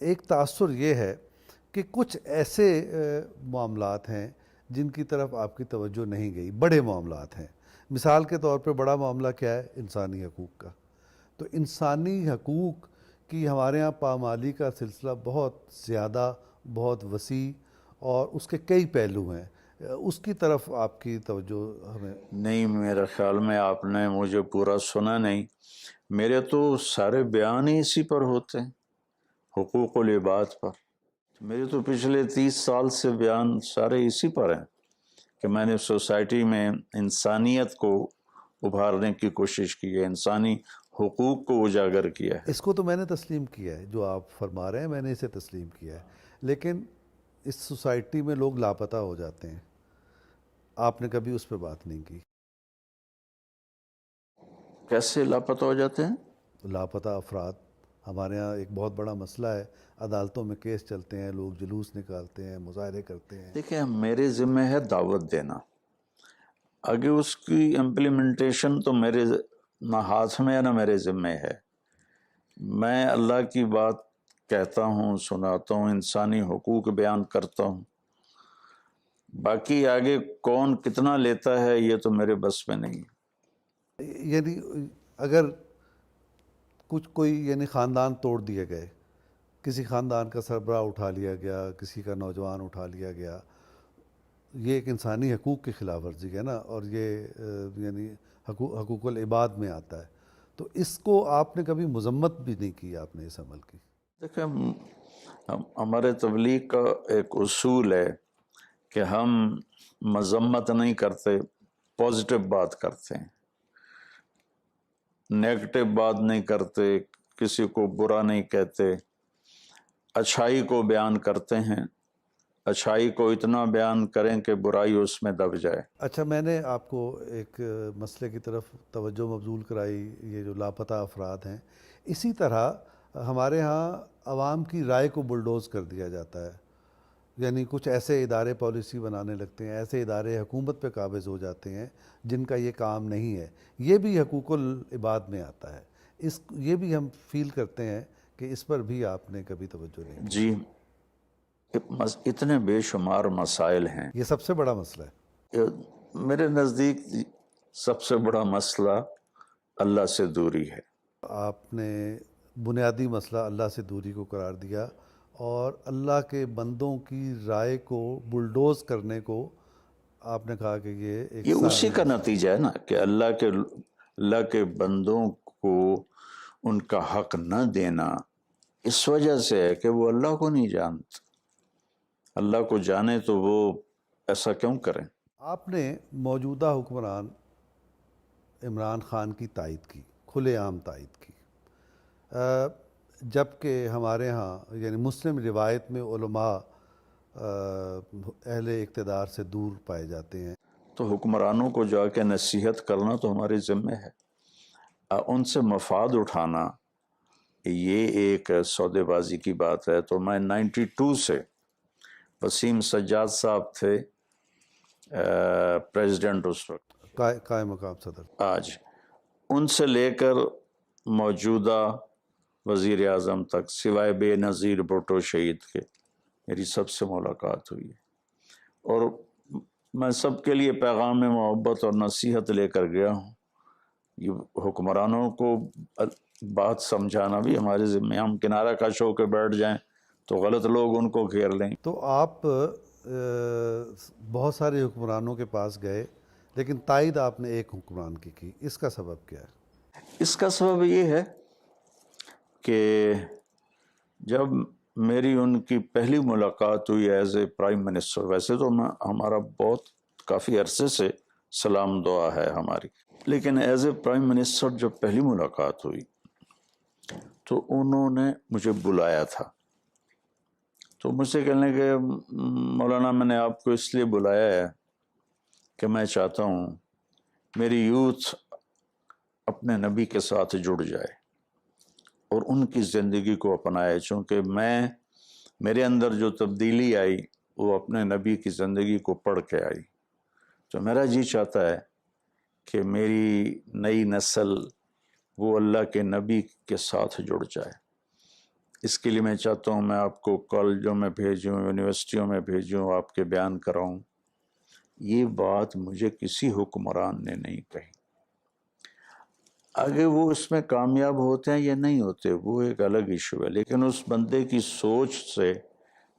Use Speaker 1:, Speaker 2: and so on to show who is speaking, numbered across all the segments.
Speaker 1: ایک تاثر یہ ہے کہ کچھ ایسے معاملات ہیں جن کی طرف آپ کی توجہ نہیں گئی، بڑے معاملات ہیں. مثال کے طور پہ بڑا معاملہ کیا ہے؟ انسانی حقوق کا. تو انسانی حقوق کی ہمارے ہاں پامالی کا سلسلہ بہت زیادہ، بہت وسیع، اور اس کے کئی پہلو ہیں. اس کی طرف آپ کی توجہ ہمیں.
Speaker 2: نہیں، میرے خیال میں آپ نے مجھے پورا سنا نہیں. میرے تو سارے بیان ہی اسی پر ہوتے ہیں، حقوق العباد پر. میرے تو پچھلے 30 سال سے بیان سارے اسی پر ہیں کہ میں نے سوسائٹی میں انسانیت کو ابھارنے کی کوشش کی ہے، انسانی حقوق کو اجاگر کیا ہے.
Speaker 1: اس کو تو میں نے تسلیم کیا ہے، جو آپ فرما رہے ہیں میں نے اسے تسلیم کیا ہے، لیکن اس سوسائٹی میں لوگ لاپتہ ہو جاتے ہیں. آپ نے کبھی اس پہ بات نہیں کی.
Speaker 2: کیسے لاپتہ ہو جاتے ہیں؟
Speaker 1: لاپتہ افراد ہمارے ہاں ایک بہت بڑا مسئلہ ہے. عدالتوں میں کیس چلتے ہیں، لوگ جلوس نکالتے ہیں، مظاہرے کرتے ہیں.
Speaker 2: دیکھیں، میرے ذمہ ہے دعوت دینا، آگے اس کی امپلیمنٹیشن تو میرے نہ ہاتھ میں ہے نہ میرے ذمہ ہے. میں اللہ کی بات کہتا ہوں، سناتا ہوں، انسانی حقوق بیان کرتا ہوں. باقی آگے کون کتنا لیتا ہے یہ تو میرے بس میں نہیں.
Speaker 1: یعنی اگر کوئی یعنی خاندان توڑ دیے گئے، کسی خاندان کا سربراہ اٹھا لیا گیا، کسی کا نوجوان اٹھا لیا گیا، یہ ایک انسانی حقوق کی خلاف ورزی ہے نا، اور یہ یعنی حقوق العباد میں آتا ہے. تو اس کو آپ نے کبھی مذمت بھی نہیں کی آپ نے اس عمل کی؟
Speaker 2: دیکھیں، ہمارے تبلیغ کا ایک اصول ہے کہ ہم مذمت نہیں کرتے، پازیٹیو بات کرتے ہیں، نیگیٹو بات نہیں کرتے، کسی کو برا نہیں کہتے، اچھائی کو بیان کرتے ہیں. اچھائی کو اتنا بیان کریں کہ برائی اس میں دب جائے.
Speaker 1: اچھا، میں نے آپ کو ایک مسئلے کی طرف توجہ مبذول کرائی، یہ جو لاپتہ افراد ہیں. اسی طرح ہمارے ہاں عوام کی رائے کو بلڈوز کر دیا جاتا ہے. یعنی کچھ ایسے ادارے پالیسی بنانے لگتے ہیں، ایسے ادارے حکومت پہ قابض ہو جاتے ہیں جن کا یہ کام نہیں ہے. یہ بھی حقوق العباد میں آتا ہے. یہ بھی ہم فیل کرتے ہیں کہ اس پر بھی آپ نے کبھی توجہ نہیں کی.
Speaker 2: جی، اتنے بے شمار مسائل ہیں.
Speaker 1: یہ سب سے بڑا مسئلہ ہے
Speaker 2: میرے نزدیک سب سے بڑا مسئلہ اللہ سے دوری ہے.
Speaker 1: آپ نے بنیادی مسئلہ اللہ سے دوری کو قرار دیا، اور اللہ کے بندوں کی رائے کو بلڈوز کرنے کو آپ نے کہا کہ یہ ایک
Speaker 2: یہ اسی کا نتیجہ ہے نا کہ اللہ کے بندوں کو ان کا حق نہ دینا اس وجہ سے ہے کہ وہ اللہ کو نہیں جانتے. اللہ کو جانے تو وہ ایسا کیوں کریں؟
Speaker 1: آپ نے موجودہ حکمران عمران خان کی تائید کی، کھلے عام تائید کی، جبکہ ہمارے ہاں یعنی مسلم روایت میں علماء اہل اقتدار سے دور پائے جاتے ہیں.
Speaker 2: تو حکمرانوں کو جا کے نصیحت کرنا تو ہمارے ذمہ ہے. ان سے مفاد اٹھانا یہ ایک سودے بازی کی بات ہے. تو میں 92 سے وسیم سجاد صاحب تھے پریزیڈنٹ اس وقت،
Speaker 1: قائم مقام صدر،
Speaker 2: آج ان سے لے کر موجودہ وزیر اعظم تک سوائے بے نظیر بھٹو شہید کے میری سب سے ملاقات ہوئی ہے. اور میں سب کے لیے پیغام محبت اور نصیحت لے کر گیا ہوں. یہ حکمرانوں کو بات سمجھانا بھی ہمارے ذمہ. ہم کنارہ کش ہو کے بیٹھ جائیں تو غلط لوگ ان کو گھیر لیں.
Speaker 1: تو آپ بہت سارے حکمرانوں کے پاس گئے لیکن تائید آپ نے ایک حکمران کی. اس کا سبب کیا ہے؟
Speaker 2: اس کا سبب یہ ہے کہ جب میری ان کی پہلی ملاقات ہوئی ایز اے پرائم منسٹر، ویسے تو ہمارا بہت کافی عرصے سے سلام دعا ہے ہماری، لیکن ایز اے پرائم منسٹر جب پہلی ملاقات ہوئی تو انہوں نے مجھے بلایا تھا. تو مجھ سے کہنے کہ مولانا میں نے آپ کو اس لیے بلایا ہے کہ میں چاہتا ہوں میری یوتھ اپنے نبی کے ساتھ جڑ جائے اور ان کی زندگی کو اپنائے، چونکہ میرے اندر جو تبدیلی آئی وہ اپنے نبی کی زندگی کو پڑھ کے آئی. تو میرا جی چاہتا ہے کہ میری نئی نسل وہ اللہ کے نبی کے ساتھ جڑ جائے. اس کے لیے میں چاہتا ہوں میں آپ کو کالجوں میں بھیجوں، یونیورسٹیوں میں بھیجوں، آپ کے بیان کراؤں. یہ بات مجھے کسی حکمران نے نہیں کہی. اگر وہ اس میں کامیاب ہوتے ہیں یا نہیں ہوتے وہ ایک الگ ایشو ہے، لیکن اس بندے کی سوچ سے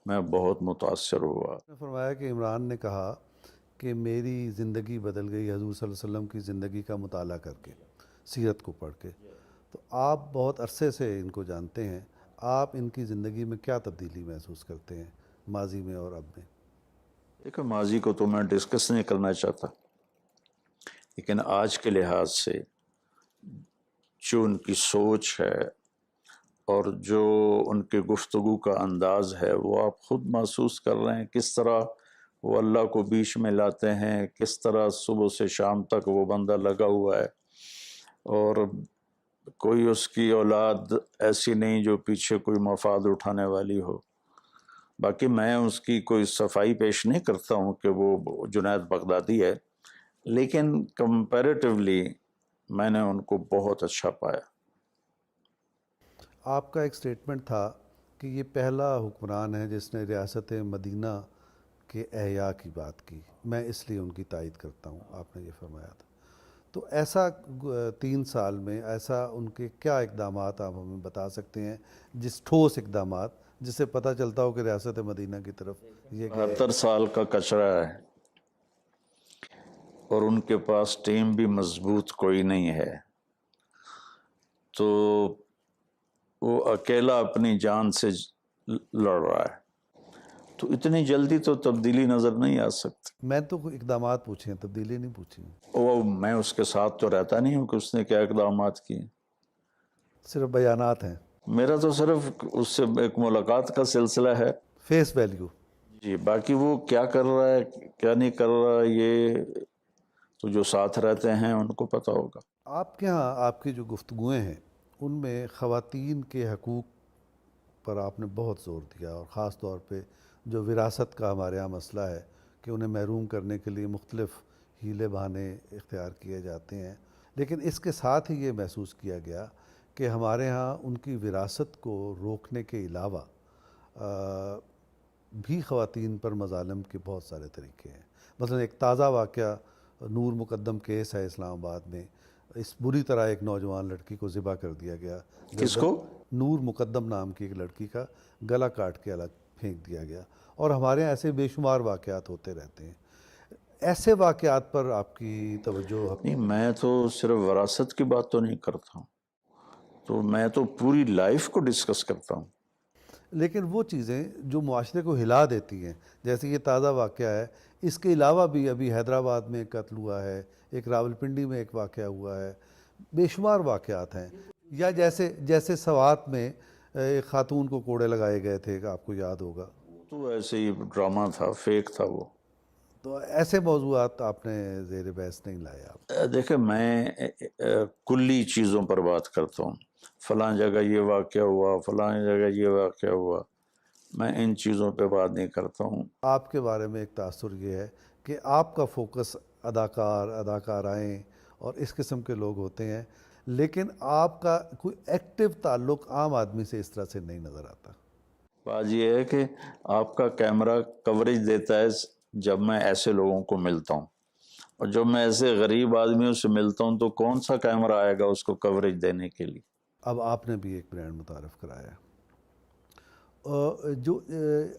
Speaker 2: میں بہت متاثر ہوا.
Speaker 1: نے فرمایا کہ عمران نے کہا کہ میری زندگی بدل گئی حضور صلی اللہ علیہ وسلم کی زندگی کا مطالعہ کر کے، سیرت کو پڑھ کے. تو آپ بہت عرصے سے ان کو جانتے ہیں، آپ ان کی زندگی میں کیا تبدیلی محسوس کرتے ہیں ماضی میں اور اب میں؟
Speaker 2: دیکھو ماضی کو تو میں ڈسکس نہیں کرنا چاہتا، لیکن آج کے لحاظ سے جو ان کی سوچ ہے اور جو ان کے گفتگو کا انداز ہے وہ آپ خود محسوس کر رہے ہیں، کس طرح وہ اللہ کو بیچ میں لاتے ہیں، کس طرح صبح سے شام تک وہ بندہ لگا ہوا ہے، اور کوئی اس کی اولاد ایسی نہیں جو پیچھے کوئی مفاد اٹھانے والی ہو. باقی میں اس کی کوئی صفائی پیش نہیں کرتا ہوں کہ وہ جنید بغدادی ہے، لیکن کمپیریٹیولی میں نے ان کو بہت اچھا پایا.
Speaker 1: آپ کا ایک سٹیٹمنٹ تھا کہ یہ پہلا حکمران ہے جس نے ریاست مدینہ کے احیاء کی بات کی، میں اس لیے ان کی تائید کرتا ہوں، آپ نے یہ فرمایا تھا. تو ایسا 3 سال میں ایسا ان کے کیا اقدامات آپ ہمیں بتا سکتے ہیں، جس ٹھوس اقدامات جس سے پتہ چلتا ہو کہ ریاست مدینہ کی طرف یہ گئے؟
Speaker 2: 72 سال کا کچرا ہے اور ان کے پاس ٹیم بھی مضبوط کوئی نہیں ہے، تو وہ اکیلا اپنی جان سے لڑ رہا ہے، تو اتنی جلدی تو تبدیلی نظر نہیں آ سکتی.
Speaker 1: میں تو کوئی اقدامات پوچھے ہیں، تبدیلی نہیں پوچھی ہیں.
Speaker 2: وہ میں اس کے ساتھ تو رہتا نہیں ہوں کہ اس نے کیا اقدامات کیے.
Speaker 1: صرف بیانات ہیں،
Speaker 2: میرا تو صرف اس سے ایک ملاقات کا سلسلہ ہے.
Speaker 1: Face value.
Speaker 2: جی، باقی وہ کیا کر رہا ہے کیا نہیں کر رہا ہے یہ تو جو ساتھ رہتے ہیں ان کو پتہ ہوگا.
Speaker 1: آپ کے ہاں آپ کی جو گفتگویں ہیں ان میں خواتین کے حقوق پر آپ نے بہت زور دیا، اور خاص طور پہ جو وراثت کا ہمارے ہاں مسئلہ ہے کہ انہیں محروم کرنے کے لیے مختلف ہیلے بہانے اختیار کیے جاتے ہیں. لیکن اس کے ساتھ ہی یہ محسوس کیا گیا کہ ہمارے ہاں ان کی وراثت کو روکنے کے علاوہ بھی خواتین پر مظالم کے بہت سارے طریقے ہیں. مثلا ایک تازہ واقعہ نور مقدم کیس ہے اسلام آباد میں، اس بری طرح ایک نوجوان لڑکی کو ذبح کر دیا گیا.
Speaker 2: کس کو؟
Speaker 1: نور مقدم نام کی ایک لڑکی کا گلا کاٹ کے الگ پھینک دیا گیا. اور ہمارے یہاں ایسے بے شمار واقعات ہوتے رہتے ہیں. ایسے واقعات پر آپ کی توجہ؟
Speaker 2: نہیں، میں تو صرف وراثت کی بات تو نہیں کرتا ہوں، تو میں تو پوری لائف کو ڈسکس کرتا ہوں.
Speaker 1: لیکن وہ چیزیں جو معاشرے کو ہلا دیتی ہیں، جیسے یہ تازہ واقعہ ہے، اس کے علاوہ بھی ابھی حیدرآباد میں ایک قتل ہوا ہے، ایک راولپنڈی میں ایک واقعہ ہوا ہے، بے شمار واقعات ہیں. یا جیسے سوات میں ایک خاتون کو کوڑے لگائے گئے تھے، آپ کو یاد ہوگا.
Speaker 2: تو ایسے ہی ڈرامہ تھا، فیک تھا وہ.
Speaker 1: تو ایسے موضوعات آپ نے زیر بحث نہیں لائے آپ؟
Speaker 2: دیکھیں میں کلی چیزوں پر بات کرتا ہوں، فلاں جگہ یہ واقعہ ہوا، فلاں جگہ یہ واقعہ ہوا، میں ان چیزوں پہ بات نہیں کرتا ہوں.
Speaker 1: آپ کے بارے میں ایک تاثر یہ ہے کہ آپ کا فوکس اداکارائیں اور اس قسم کے لوگ ہوتے ہیں، لیکن آپ کا کوئی ایکٹیو تعلق عام آدمی سے اس طرح سے نہیں نظر آتا.
Speaker 2: بات یہ ہے کہ آپ کا کیمرہ کوریج دیتا ہے جب میں ایسے لوگوں کو ملتا ہوں، اور جب میں ایسے غریب آدمیوں سے ملتا ہوں تو کون سا کیمرہ آئے گا اس کو کوریج دینے کے لیے.
Speaker 1: اب آپ نے بھی ایک برانڈ متعارف کرایا جو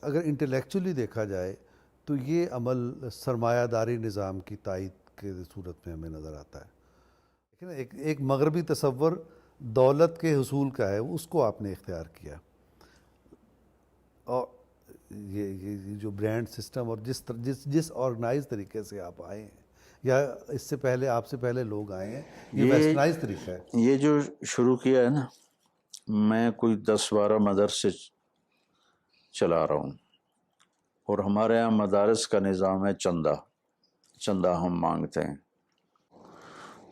Speaker 1: اگر انٹلیکچولی دیکھا جائے تو یہ عمل سرمایہ داری نظام کی تائید کے صورت میں ہمیں نظر آتا ہے. لیکن ایک مغربی تصور دولت کے حصول کا ہے، اس کو آپ نے اختیار کیا. اور یہ جو برانڈ سسٹم اور جس آرگنائز طریقے سے آپ آئے ہیں، یا اس سے پہلے آپ سے پہلے لوگ آئے ہیں، یہ ویسٹرنائز طریقہ ہے.
Speaker 2: یہ جو شروع کیا ہے نا، میں کوئی 10-12 مدرسے چلا رہا ہوں، اور ہمارے یہاں مدارس کا نظام ہے چندہ ہم مانگتے ہیں.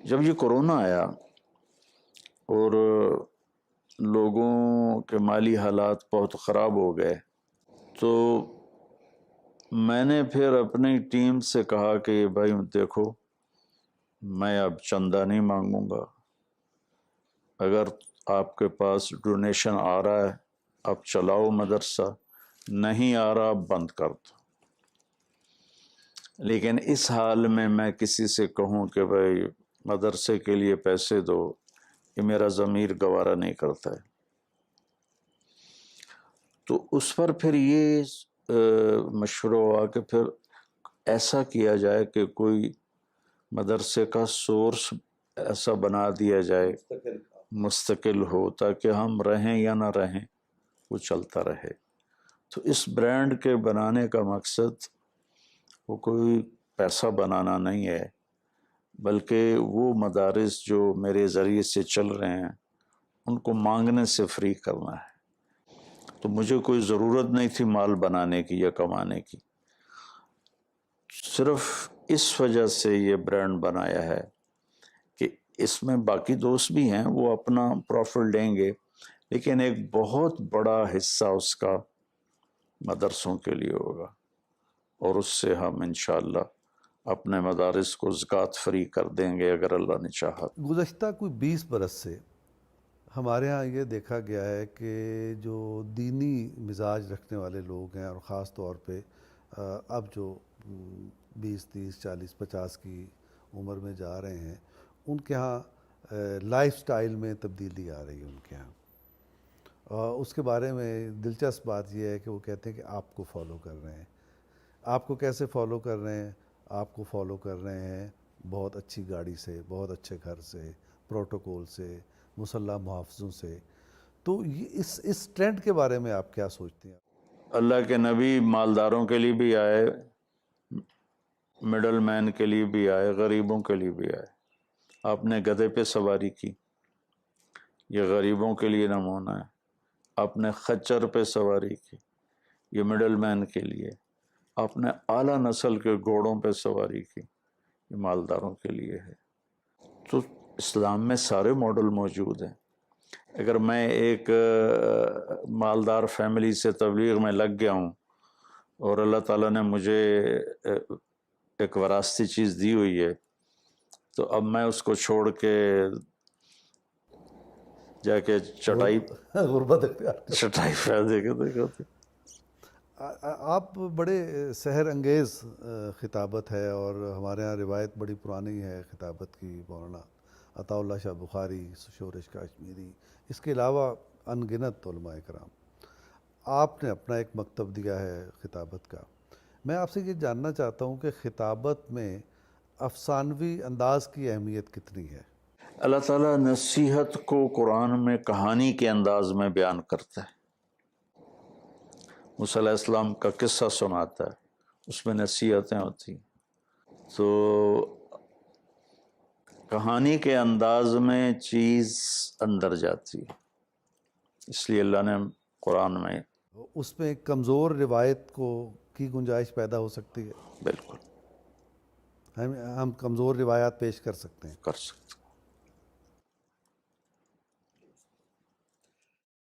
Speaker 2: جب یہ کورونا آیا اور لوگوں کے مالی حالات بہت خراب ہو گئے، تو میں نے پھر اپنی ٹیم سے کہا کہ بھائی دیکھو، میں اب چندہ نہیں مانگوں گا. اگر آپ کے پاس ڈونیشن آ رہا ہے اب چلاؤ مدرسہ، نہیں آ رہا بند کر دو۔ لیکن اس حال میں میں کسی سے کہوں کہ بھائی مدرسے کے لیے پیسے دو، یہ میرا ضمیر گوارا نہیں کرتا ہے۔ تو اس پر پھر یہ مشورہ ہوا کہ پھر ایسا کیا جائے کہ کوئی مدرسے کا سورس ایسا بنا دیا جائے مستقل ہو، تاکہ ہم رہیں یا نہ رہیں وہ چلتا رہے۔ تو اس برانڈ کے بنانے کا مقصد وہ کوئی پیسہ بنانا نہیں ہے، بلکہ وہ مدارس جو میرے ذریعے سے چل رہے ہیں ان کو مانگنے سے فری کرنا ہے۔ تو مجھے کوئی ضرورت نہیں تھی مال بنانے کی یا کمانے کی، صرف اس وجہ سے یہ برانڈ بنایا ہے کہ اس میں باقی دوست بھی ہیں، وہ اپنا پروفٹ لیں گے، لیکن ایک بہت بڑا حصہ اس کا مدرسوں کے لیے ہوگا، اور اس سے ہم انشاءاللہ اپنے مدارس کو زکوٰۃ فری کر دیں گے اگر اللہ نے چاہا۔
Speaker 1: گزشتہ کوئی 20 برس سے ہمارے ہاں یہ دیکھا گیا ہے کہ جو دینی مزاج رکھنے والے لوگ ہیں، اور خاص طور پہ اب جو 20 30 40 50 کی عمر میں جا رہے ہیں، ان کے ہاں لائف سٹائل میں تبدیلی آ رہی ہے ان کے ہاں۔ اس کے بارے میں دلچسپ بات یہ ہے کہ وہ کہتے ہیں کہ آپ کو فالو کر رہے ہیں۔ آپ کو کیسے فالو کر رہے ہیں؟ آپ کو فالو کر رہے ہیں بہت اچھی گاڑی سے، بہت اچھے گھر سے، پروٹوکول سے، مسلح محافظوں سے۔ تو یہ اس ٹرینڈ کے بارے میں آپ کیا سوچتے ہیں؟
Speaker 2: اللہ کے نبی مالداروں کے لیے بھی آئے، مڈل مین کے لیے بھی آئے، غریبوں کے لیے بھی آئے۔ آپ نے گدھے پہ سواری کی، یہ غریبوں کے لیے نمونہ ہے۔ آپ نے خچر پہ سواری کی، یہ مڈل مین کے لیے۔ آپ نے اعلیٰ نسل کے گھوڑوں پہ سواری کی، یہ مالداروں کے لیے ہے۔ تو اسلام میں سارے ماڈل موجود ہیں۔ اگر میں ایک مالدار فیملی سے تبلیغ میں لگ گیا ہوں اور اللہ تعالیٰ نے مجھے ایک وراثتی چیز دی ہوئی ہے، تو اب میں اس کو چھوڑ کے جا کے
Speaker 1: غربت اختیار
Speaker 2: چٹائی پہ دیکھا تھا۔
Speaker 1: آپ بڑے سحر انگیز خطابت ہے، اور ہمارے ہاں روایت بڑی پرانی ہے خطابت کی، مولانا عطا اللہ شاہ بخاری، شورش کاشمیری، اس کے علاوہ ان گنت علماء کرام۔ آپ نے اپنا ایک مکتب دیا ہے خطابت کا۔ میں آپ سے یہ جاننا چاہتا ہوں کہ خطابت میں افسانوی انداز کی اہمیت کتنی ہے؟
Speaker 2: اللہ تعالیٰ نصیحت کو قرآن میں کہانی کے انداز میں بیان کرتا ہے۔ موسیٰ علیہ السلام کا قصہ سناتا ہے، اس میں نصیحتیں ہوتی ہیں۔ تو کہانی کے انداز میں چیز اندر جاتی ہے، اس لیے اللہ نے قرآن میں
Speaker 1: اس میں ایک کمزور روایت کی گنجائش پیدا ہو سکتی ہے۔
Speaker 2: بالکل
Speaker 1: ہم کمزور روایات پیش کر سکتے ہیں۔
Speaker 2: کر سکتے۔